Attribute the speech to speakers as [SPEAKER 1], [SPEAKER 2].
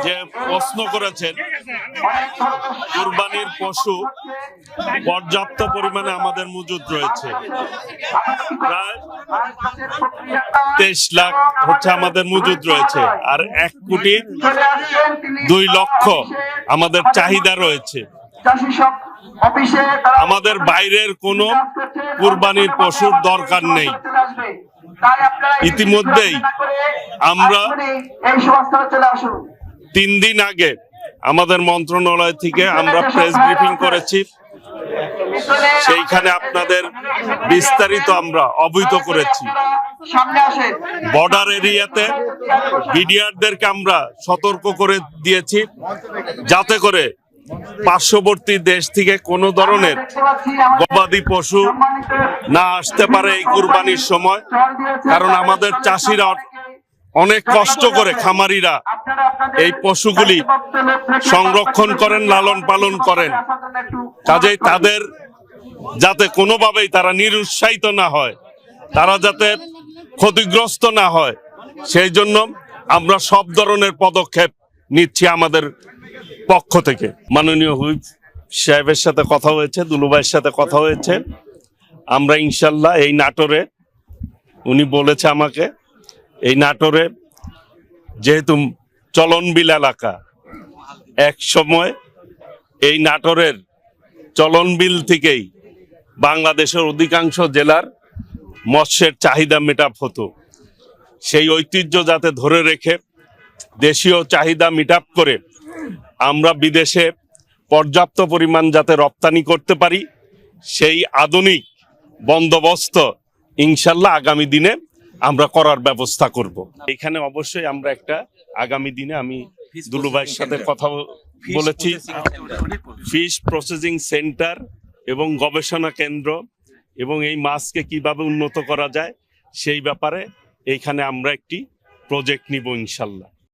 [SPEAKER 1] যে প্রশ্ন করেছেন, কুরবানির পশু পর্যাপ্ত পরিমাণে আমাদের মজুদ রয়েছে। প্রায় 23 লাখ হচ্ছে আমাদের মজুদ রয়েছে, আর 1,02,00,000 আমাদের চাহিদা রয়েছে। আমাদের বাইরের কোনো কুরবানির পশুর দরকার নেই। ইতিমধ্যেই আমরা 3 দিন আগে আমাদের মন্ত্রণালয় থেকে আমরা প্রেস ব্রিফিং করেছি, সেইখানে আপনাদের বিস্তারিত আমরা অবহিত করেছি। বর্ডার এরিয়াতে বিডিআরদেরকে আমরা সতর্ক করে দিয়েছি, যাতে করে পার্শ্ববর্তী দেশ থেকে কোনো ধরনের গবাদি পশু না আসতে পারে এই কুরবানির সময়। কারণ আমাদের চাষিরা অনেক কষ্ট করে, খামারিরা এই পশুগুলি সংরক্ষণ করেন, লালন পালন করেন। কাজেই তাদের যাতে কোনোভাবেই তারা নিরুৎসাহিত না হয়, তারা যাতে ক্ষতিগ্রস্ত না হয়, সেই জন্য আমরা সব ধরনের পদক্ষেপ নিচ্ছি আমাদের পক্ষ থেকে। মাননীয় হুইপ সাহেবের সাথে কথা হয়েছে, দুলুভাইয়ের সাথে কথা হয়েছে। আমরা ইনশাল্লাহ এই নাটোরে, উনি বলেছে আমাকে, এই নাটোরে যেহেতু চলনবিল এলাকা, এক সময় এই নাটোরের চলনবিল থেকেই বাংলাদেশের অধিকাংশ জেলার মৎস্যের চাহিদা মেটাপ হতো। সেই ঐতিহ্য যাতে ধরে রেখে দেশীয় চাহিদা মিটাপ করে আমরা বিদেশে পর্যাপ্ত পরিমাণ যাতে রপ্তানি করতে পারি, সেই আধুনিক বন্দোবস্ত ইনশাল্লাহ আগামী দিনে আমরা করার ব্যবস্থা করব। এখানে অবশ্যই আমরা একটা আগামী দিনে, আমি দুলুভাইয়ের সাথে কথা বলেছি, ফিশ প্রসেসিং সেন্টার এবং গবেষণা কেন্দ্র এবং এই মাছকে কিভাবে উন্নত করা যায় সেই ব্যাপারে এইখানে আমরা একটি প্রজেক্ট নিব ইনশাল্লাহ।